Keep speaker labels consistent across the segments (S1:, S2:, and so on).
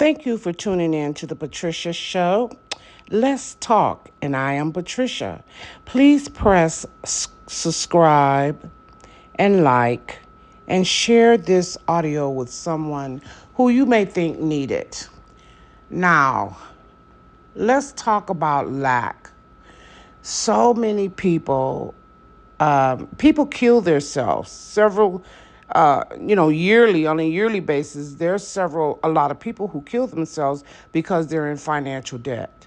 S1: Thank you for tuning in to the Patricia Show. Let's talk, and I am Patricia. Please press subscribe and like and share this audio with someone who you may think need it. Now, let's talk about lack. So many people kill themselves yearly, on a yearly basis. There's a lot of people who kill themselves because they're in financial debt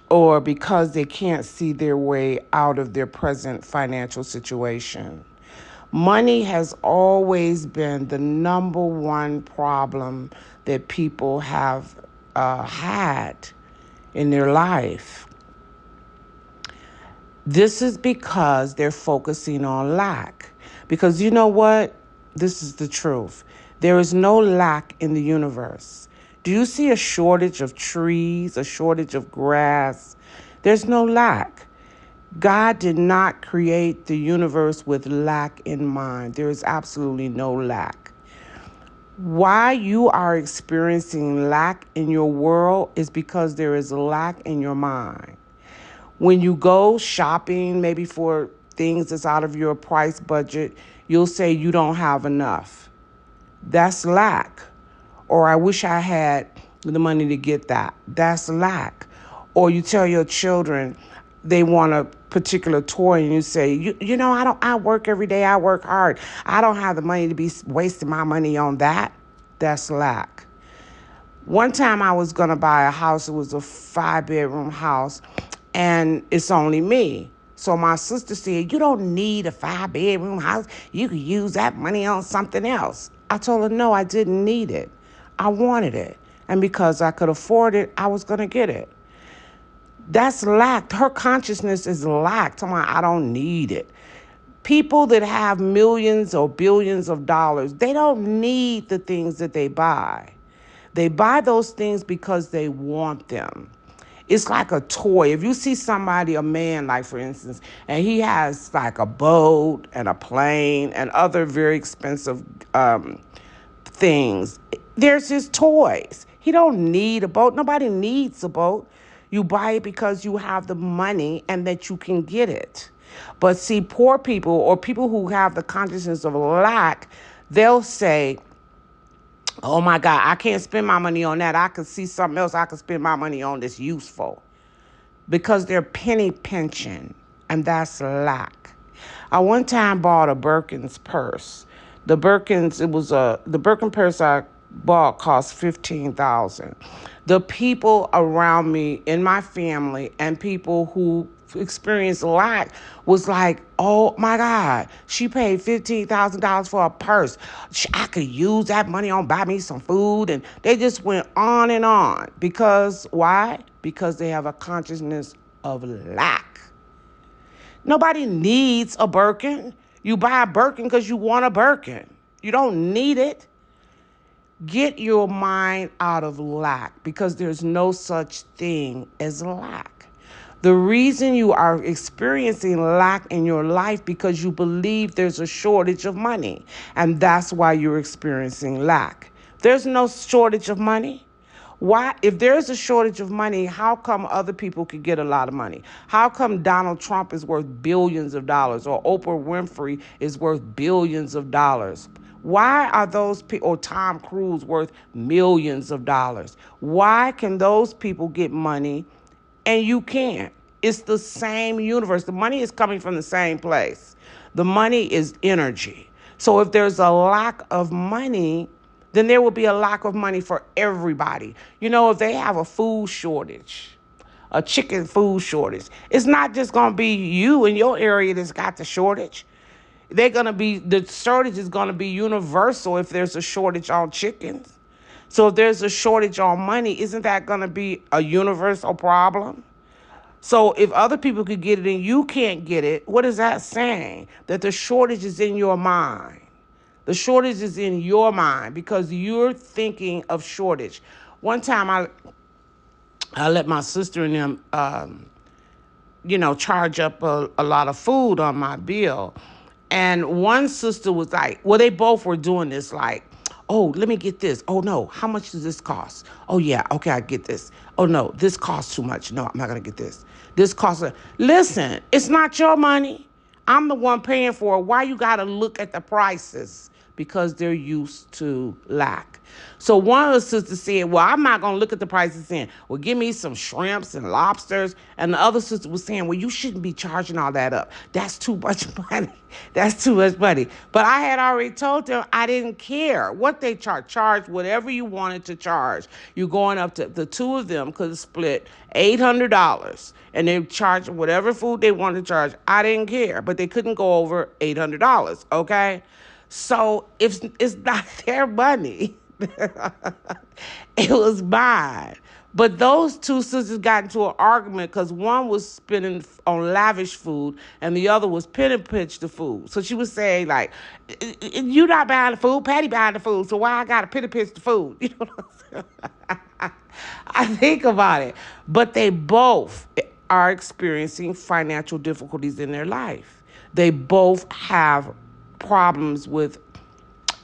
S1: or because they can't see their way out of their present financial situation. Money has always been the number one problem that people have had in their life. This is because they're focusing on lack. Because you know what? This is the truth. There is no lack in the universe. Do you see a shortage of trees, a shortage of grass? There's no lack. God did not create the universe with lack in mind. There is absolutely no lack. Why you are experiencing lack in your world is because there is lack in your mind. When you go shopping, maybe for things that's out of your price budget, you'll say you don't have enough. That's lack. Or I wish I had the money to get that. That's lack. Or you tell your children they want a particular toy and you say, I work every day. I work hard. I don't have the money to be wasting my money on that. That's lack. One time I was going to buy a house. It was a 5-bedroom house. And it's only me. So my sister said, you don't need a 5-bedroom house. You could use that money on something else. I told her, no, I didn't need it. I wanted it. And because I could afford it, I was going to get it. That's lack. Her consciousness is lack. I don't need it. People that have millions or billions of dollars, they don't need the things that they buy. They buy those things because they want them. It's like a toy. If you see somebody, a man, like for instance, and he has like a boat and a plane and other very expensive things, there's his toys. He don't need a boat. Nobody needs a boat. You buy it because you have the money and that you can get it. But see, poor people or people who have the consciousness of lack, they'll say, oh my God, I can't spend my money on that. I could see something else I could spend my money on that's useful. Because they're penny pinching, and that's lack. I one time bought a Birkins purse. The Birkin purse I bought cost $15,000. The people around me in my family and people who experienced lack was like, oh my God, she paid $15,000 for a purse. I could use that money on buy me some food. And they just went on and on. Because why? Because they have a consciousness of lack. Nobody needs a Birkin. You buy a Birkin because you want a Birkin. You don't need it. Get your mind out of lack because there's no such thing as lack. The reason you are experiencing lack in your life because you believe there's a shortage of money, and that's why you're experiencing lack. There's no shortage of money. Why? If there's a shortage of money, how come other people could get a lot of money? How come Donald Trump is worth billions of dollars or Oprah Winfrey is worth billions of dollars? Why are those people, or Tom Cruise, worth millions of dollars? Why can those people get money and you can't? It's the same universe. The money is coming from the same place. The money is energy. So if there's a lack of money, then there will be a lack of money for everybody. If they have a food shortage, a chicken food shortage, it's not just going to be you in your area that's got the shortage. The shortage is going to be universal if there's a shortage on chickens. So if there's a shortage on money, isn't that going to be a universal problem? So if other people could get it and you can't get it, what is that saying? That the shortage is in your mind. The shortage is in your mind because you're thinking of shortage. One time I let my sister and them, charge up a lot of food on my bill. And one sister was like, well, they both were doing this like, Oh, let me get this. Oh, no. How much does this cost? Oh, yeah. Okay, I get this. Oh, no. This costs too much. No, I'm not going to get this. This costs. Listen, it's not your money. I'm the one paying for it. Why you got to look at the prices? Because they're used to lack. So one of the sisters said, well, I'm not going to look at the prices in. Well, give me some shrimps and lobsters. And the other sister was saying, well, you shouldn't be charging all that up. That's too much money. That's too much money. But I had already told them I didn't care what they charge. Charge whatever you wanted to charge. You're going up to the two of them could have split $800 and they charged whatever food they wanted to charge. I didn't care, but they couldn't go over $800. Okay. So if it's not their money, it was mine. But those two sisters got into an argument because one was spending on lavish food and the other was penny pinch the food. So she was saying, like, you not buying the food, Patty buying the food, so why I got to penny pinch the food? You know what I'm saying? I think about it. But they both are experiencing financial difficulties in their life. They both have problems with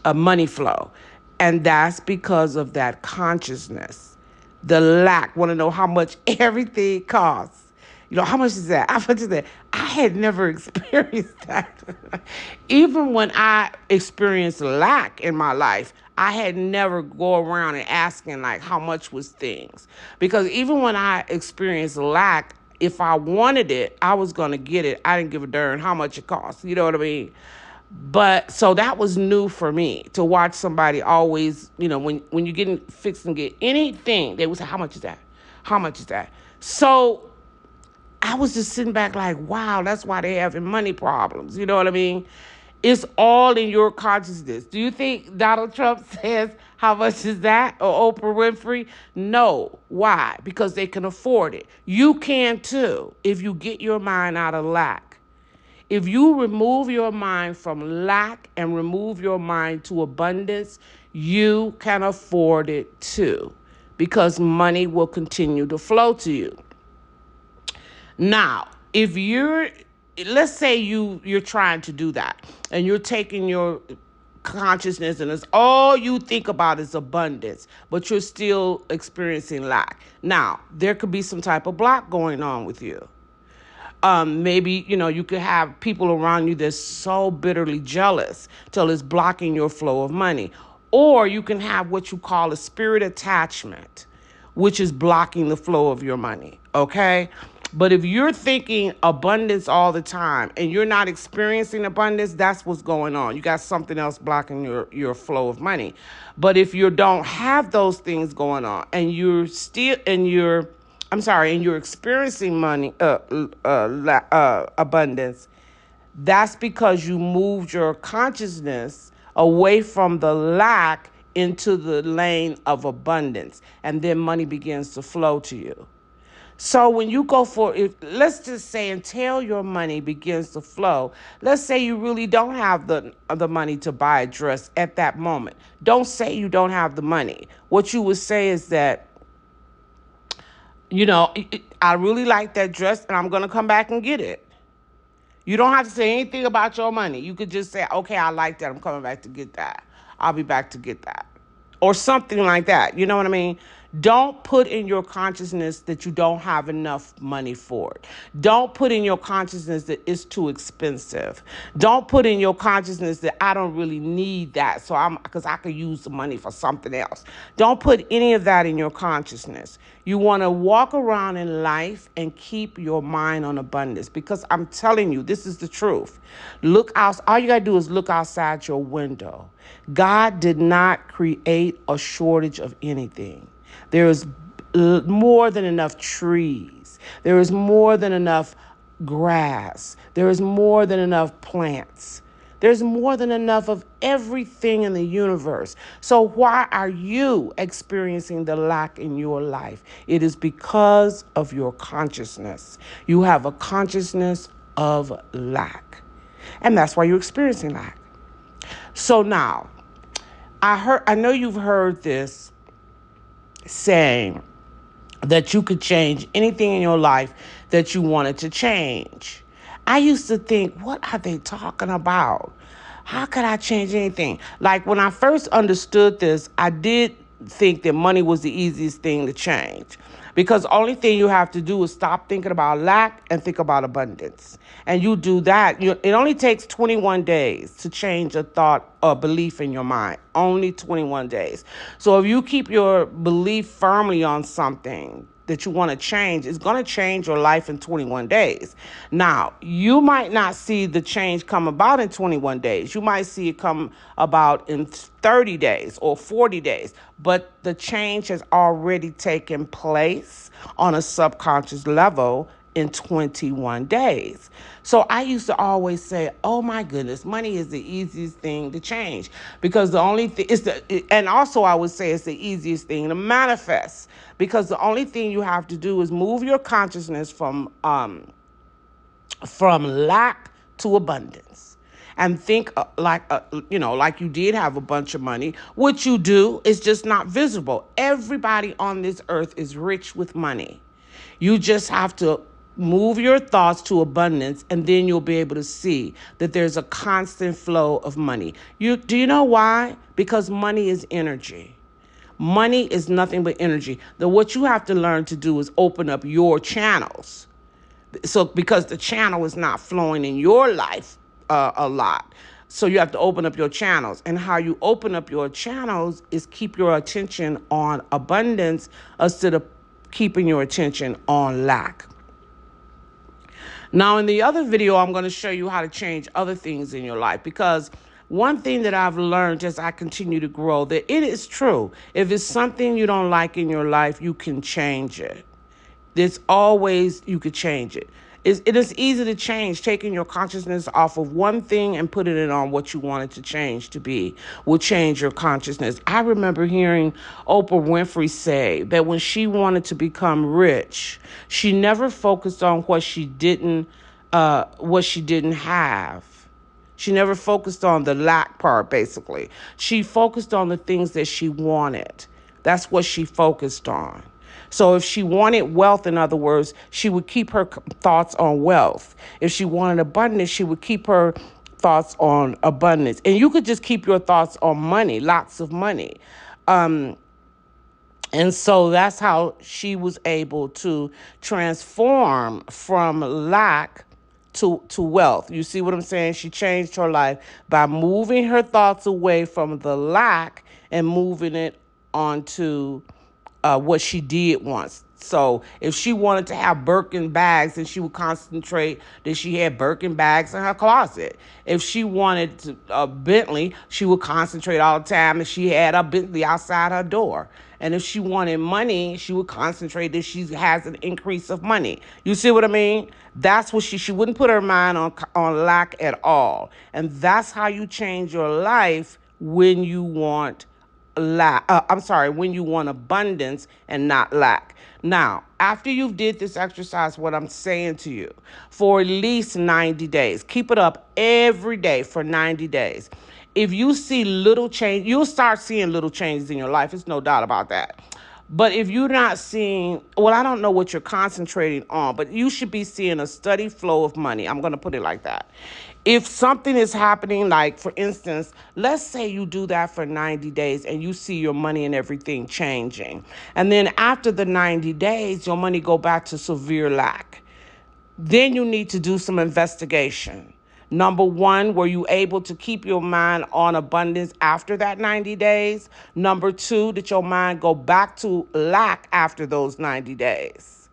S1: a money flow. And that's because of that consciousness, the lack. Want to know how much everything costs. You know, how much is that? How much is that? I had never experienced that. Even when I experienced lack in my life, I had never go around and asking like how much was things. Because even when I experienced lack, if I wanted it, I was going to get it. I didn't give a darn how much it cost. You know what I mean? But so that was new for me to watch somebody always, you know, when you get fixed and get anything, they would say, how much is that? How much is that? So I was just sitting back like, wow, that's why they're having money problems. You know what I mean? It's all in your consciousness. Do you think Donald Trump says, how much is that? Or Oprah Winfrey? No. Why? Because they can afford it. You can too if you get your mind out of lack. If you remove your mind from lack and remove your mind to abundance, you can afford it too, because money will continue to flow to you. Now, if let's say you're trying to do that and you're taking your consciousness and it's all you think about is abundance, but you're still experiencing lack. Now, there could be some type of block going on with you. Maybe, you know, you could have people around you that's so bitterly jealous till it's blocking your flow of money. Or you can have what you call a spirit attachment, which is blocking the flow of your money, okay? But if you're thinking abundance all the time and you're not experiencing abundance, that's what's going on. You got something else blocking your flow of money. But if you don't have those things going on and you're experiencing money, abundance, that's because you moved your consciousness away from the lack into the lane of abundance, and then money begins to flow to you. So when you go let's just say until your money begins to flow, let's say you really don't have the money to buy a dress at that moment. Don't say you don't have the money. What you would say is that, you know, I really like that dress and I'm going to come back and get it. You don't have to say anything about your money. You could just say, okay, I like that. I'm coming back to get that. I'll be back to get that. Or something like that. You know what I mean? Don't put in your consciousness that you don't have enough money for it. Don't put in your consciousness that it's too expensive. Don't put in your consciousness that I don't really need that, because I could use the money for something else. Don't put any of that in your consciousness. You want to walk around in life and keep your mind on abundance, because I'm telling you, this is the truth. Look out. All you got to do is look outside your window. God did not create a shortage of anything. There is more than enough trees. There is more than enough grass. There is more than enough plants. There's more than enough of everything in the universe. So why are you experiencing the lack in your life? It is because of your consciousness. You have a consciousness of lack. And that's why you're experiencing lack. So now, I know you've heard this saying that you could change anything in your life that you wanted to change. I used to think, what are they talking about? How could I change anything? Like when I first understood this, I did think that money was the easiest thing to change. Because the only thing you have to do is stop thinking about lack and think about abundance. And you do that. It only takes 21 days to change a thought or belief in your mind. Only 21 days. So if you keep your belief firmly on something that you want to change, it's going to change your life in 21 days. Now, you might not see the change come about in 21 days. You might see it come about in 30 days or 40 days, but the change has already taken place on a subconscious level in 21 days. So I used to always say, oh my goodness, money is the easiest thing to change, because the only thing is and also I would say it's the easiest thing to manifest, because the only thing you have to do is move your consciousness from lack to abundance, and think like you did have a bunch of money, which you do. It's just not visible. Everybody on this earth is rich with money. You just have to move your thoughts to abundance, and then you'll be able to see that there's a constant flow of money. Do you know why? Because money is energy. Money is nothing but energy. What you have to learn to do is open up your channels. So because the channel is not flowing in your life a lot. So you have to open up your channels. And how you open up your channels is keep your attention on abundance instead of keeping your attention on lack. Now, in the other video, I'm going to show you how to change other things in your life, because one thing that I've learned as I continue to grow, that it is true. If it's something you don't like in your life, you can change it. There's always, you could change it. It is easy to change. Taking your consciousness off of one thing and putting it on what you want it to change to be will change your consciousness. I remember hearing Oprah Winfrey say that when she wanted to become rich, she never focused on what she didn't have. She never focused on the lack part, basically. She focused on the things that she wanted. That's what she focused on. So if she wanted wealth, in other words, she would keep her thoughts on wealth. If she wanted abundance, she would keep her thoughts on abundance. And you could just keep your thoughts on money, lots of money. And so that's how she was able to transform from lack to wealth. You see what I'm saying? She changed her life by moving her thoughts away from the lack and moving it onto what she did once. So if she wanted to have Birkin bags, then she would concentrate that she had Birkin bags in her closet. If she wanted a Bentley, she would concentrate all the time that she had a Bentley outside her door. And if she wanted money, she would concentrate that she has an increase of money. You see what I mean? That's what she wouldn't put her mind on lack at all. And that's how you change your life when you want when you want abundance and not lack. Now, after you've did this exercise, what I'm saying to you, for at least 90 days, keep it up every day for 90 days. If you see little change, you'll start seeing little changes in your life. It's no doubt about that. But if you're not seeing, well, I don't know what you're concentrating on, but you should be seeing a steady flow of money. I'm going to put it like that. If something is happening, like, for instance, let's say you do that for 90 days and you see your money and everything changing. And then after the 90 days, your money go back to severe lack. Then you need to do some investigation. Number one, were you able to keep your mind on abundance after that 90 days? Number two, did your mind go back to lack after those 90 days?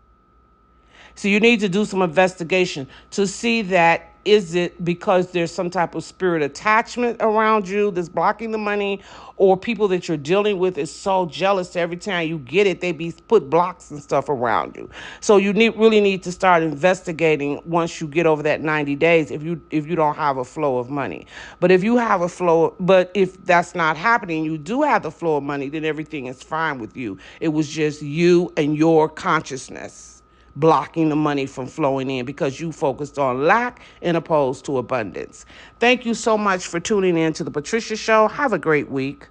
S1: So you need to do some investigation to see that, is it because there's some type of spirit attachment around you that's blocking the money, or people that you're dealing with is so jealous every time you get it, they put blocks and stuff around you. So you really need to start investigating once you get over that 90 days if you don't have a flow of money. But if that's not happening, you do have the flow of money, then everything is fine with you. It was just you and your consciousness blocking the money from flowing in because you focused on lack and opposed to abundance. Thank you so much for tuning in to The Patricia Show. Have a great week.